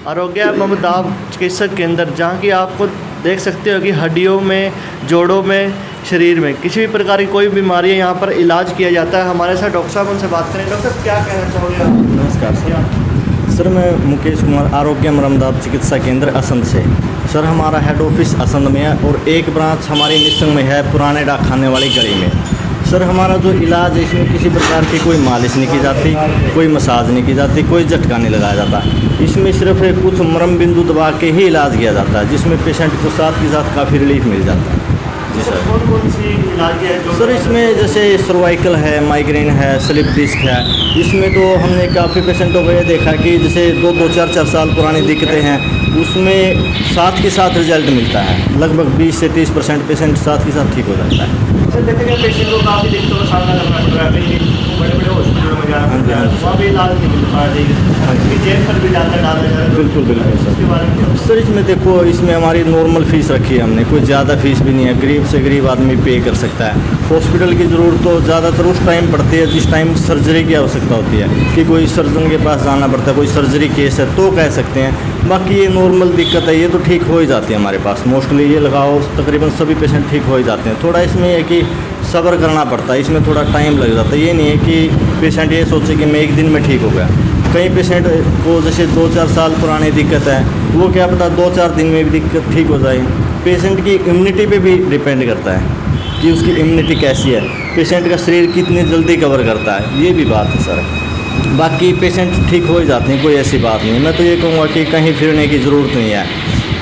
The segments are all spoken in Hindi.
आरोग्य एवं दाव चिकित्सक केंद्र, जहाँ की आपको देख सकते हो कि हड्डियों में, जोड़ों में, शरीर में किसी भी प्रकार की कोई बीमारी है यहाँ पर इलाज किया जाता है। हमारे साथ डॉक्टर साहब, उनसे बात करें। डॉक्टर साहब, क्या कहना चाहोगे आप? नमस्कार सर, मैं मुकेश कुमार, आरोग्य मरमदाब चिकित्सा केंद्र असंध से। सर, हमारा हेड ऑफिस असंध में है और एक ब्रांच हमारी निसंग में है, पुराने डाकखाने वाली गली में। सर, हमारा जो इलाज है इसमें किसी प्रकार की कोई मालिश नहीं की जाती, कोई मसाज नहीं की जाती, कोई झटका नहीं लगाया जाता। इसमें सिर्फ कुछ मरम बिंदु दबा के ही इलाज किया जाता है, जिसमें पेशेंट को साथ के साथ काफ़ी रिलीफ मिल जाता है। जी सर। कौन सी इलाज है? सर, इसमें जैसे सर्वाइकल है, माइग्रेन है, स्लिप डिस्क है। इसमें तो हमने काफ़ी पेशेंटों को ये देखा कि जैसे 2-4 साल पुरानी दिक्कतें हैं, उसमें साथ के साथ रिजल्ट मिलता है। लगभग 20 से 30% पेशेंट साथ के साथ ठीक हो जाता है। सर, देखते हैं पेशेंट को काफ़ी दिक्कतों का सामना करना पड़ रहा है, बड़े-बड़े हॉस्पिटलों में जाना पड़ता है, वहाँ भी इलाज नहीं मिल पा रही है, जेल पर भी डाला जा रहा है। बिल्कुल बिल्कुल सर। इसके बारे में सर, इसमें देखो, इसमें हमारी नॉर्मल फ़ीस रखी है हमने, कोई ज़्यादा फीस भी नहीं है, गरीब से गरीब आदमी पे कर सकता है। हॉस्पिटल की ज़रूरत तो ज़्यादातर उस टाइम पड़ती है जिस टाइम सर्जरी की आवश्यकता होती है, कि कोई सर्जन के पास जाना पड़ता है, कोई सर्जरी केस है तो कह सकते हैं। बाकी ये नॉर्मल दिक्कत है, ये तो ठीक हो ही जाती है हमारे पास। मोस्टली ये लगाओ तकरीबन सभी पेशेंट ठीक हो ही जाते हैं। थोड़ा इसमें है कि सब्र करना पड़ता है, इसमें थोड़ा टाइम लग जाता है। ये नहीं है कि पेशेंट ये सोचे कि मैं एक दिन में ठीक हो गया। कई पेशेंट को जैसे 2-4 साल पुरानी दिक्कत है, वो क्या पता 2-4 दिन में भी दिक्कत ठीक हो जाए। पेशेंट की इम्यूनिटी पे भी डिपेंड करता है कि उसकी इम्यूनिटी कैसी है, पेशेंट का शरीर कितनी जल्दी कवर करता है, ये भी बात है सर। बाकी पेशेंट ठीक हो ही जाते हैं, कोई ऐसी बात नहीं। मैं तो ये कहूँगा कि कहीं फिरने की ज़रूरत नहीं है,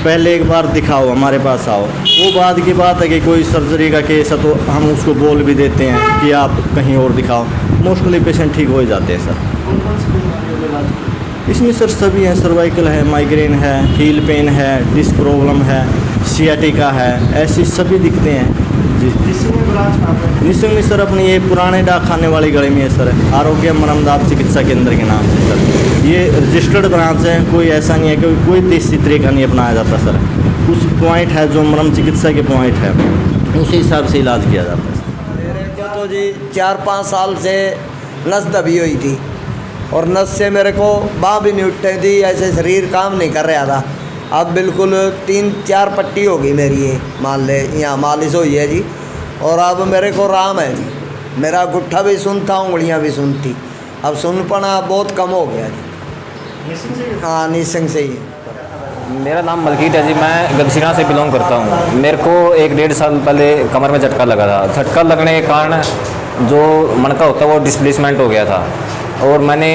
पहले एक बार दिखाओ, हमारे पास आओ। वो बाद की बात है कि कोई सर्जरी का केस है तो हम उसको बोल भी देते हैं कि आप कहीं और दिखाओ। मोस्टली पेशेंट ठीक हो ही जाते हैं सर। कौन-कौन सी बीमारियों का इलाज? इसमें सर सभी हैं, सर्वाइकल है, माइग्रेन है, हील पेन है, डिस्क प्रॉब्लम है, सियाटिका है, ऐसी सभी दिखते हैं जी। निसंग में ब्रांच कहाँ पे है? निसंग में सर अपनी ये पुराने डाकखाने वाली गली में है सर, आरोग्य मरमदाब चिकित्सा केंद्र के नाम से सर। ये रजिस्टर्ड ब्रांच है, कोई ऐसा नहीं है कि कोई देसी तरीका नहीं अपनाया जाता सर। कुछ पॉइंट है जो मरम चिकित्सा के पॉइंट है, उसी हिसाब से इलाज किया जाता है सर। मेरे को तो जी 4-5 साल से नस दबी हुई थी और नस से मेरे को बाँह भी नहीं उठती थी, ऐसे शरीर काम नहीं कर रहा था। अब बिल्कुल 3-4 पट्टी हो गई मेरी, ये मान ले यहाँ मालिश हुई है जी, और अब मेरे को आराम है जी। मेरा गुट्ठा भी सुनता, उंगलियाँ भी सुनती, अब सुनपना बहुत कम हो गया जी। निसंग से? हाँ, निसंग से ही है। मेरा नाम मलकीत है जी, मैं गगसीना से बिलोंग करता हूँ। मेरे को 1-1.5 साल पहले कमर में झटका लगा था। झटका लगने के कारण जो मणका होता है वो डिस्प्लेसमेंट हो गया था, और मैंने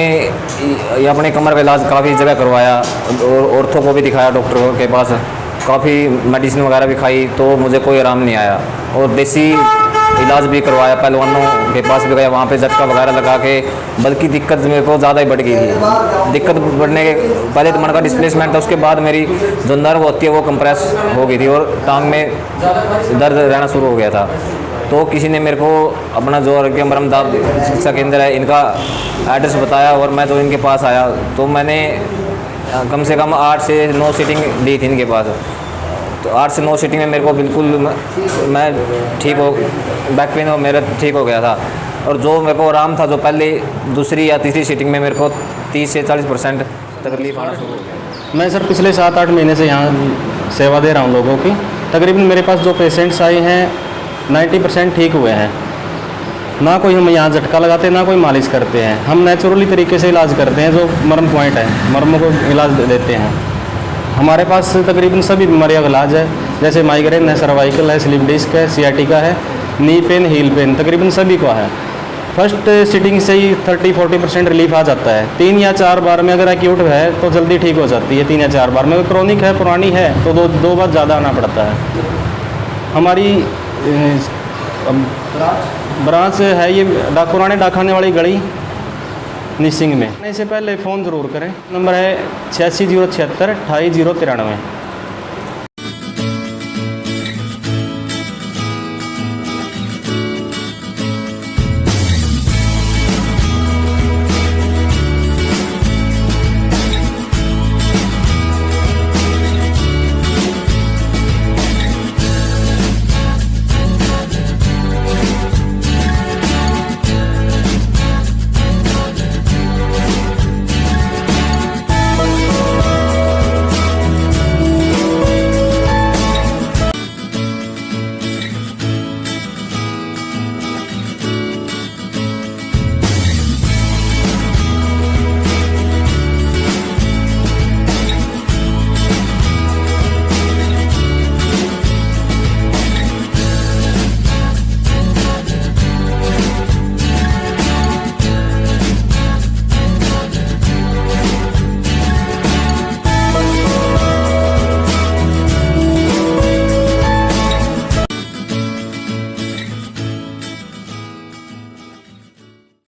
ये अपने कमर का इलाज काफ़ी जगह करवाया और ऑर्थो को भी दिखाया, डॉक्टर के पास काफ़ी मेडिसिन वगैरह भी खाई, तो मुझे कोई आराम नहीं आया। और देसी इलाज भी करवाया, पहलवानों के पास भी गया, वहाँ पे झटका वगैरह लगा के, बल्कि दिक्कत मेरे को ज़्यादा ही बढ़ गई थी। दिक्कत बढ़ने के पहले तो मणका डिस्प्लेसमेंट था, उसके बाद मेरी जो नर्व होती है वो कंप्रेस हो गई थी और टांग में दर्द रहना शुरू हो गया था। तो किसी ने मेरे को अपना जो आरोग्य मरमदाब चिकित्सा केंद्र है, इनका एड्रेस बताया और मैं तो इनके पास आया, तो मैंने कम से कम 8 से 9 सीटिंग ली थी इनके पास। तो 8 से 9 सीटिंग में मेरे को बिल्कुल मैं ठीक हो, बैक पेन हो मेरा ठीक हो गया था। और जो मेरे को आराम था, जो पहले दूसरी या तीसरी सीटिंग में मेरे को 30 से 40% तकलीफ आना शुरू हो गया। मैं सर पिछले 7-8 महीने से यहाँ सेवा दे रहा हूँ लोगों की। तकरीबन मेरे पास जो पेशेंट्स आए हैं 90% ठीक हुए हैं। ना कोई हम यहाँ झटका लगाते हैं, ना कोई मालिश करते हैं। हम नेचुरली तरीके से इलाज करते हैं, जो मर्म पॉइंट है, मर्मों को इलाज देते हैं। हमारे पास तकरीबन सभी बीमारियों का इलाज है, जैसे माइग्रेन है, सर्वाइकल है, स्लिप डिस्क है, सियाटिका है, नी पेन, हील पेन, तकरीबन सभी को है। फर्स्ट सीटिंग से ही 30-40% रिलीफ आ जाता है। 3 या 4 बार में अगर एक्यूट है तो जल्दी ठीक हो जाती है। 3 या 4 बार में, अगर क्रोनिक है, पुरानी है, तो 2 बार ज़्यादा आना पड़ता है। हमारी ब्रांच है ये पुराने डाकखाने वाली गली निसिंग में। इससे पहले फ़ोन ज़रूर करें। नंबर है 86 076 28 093।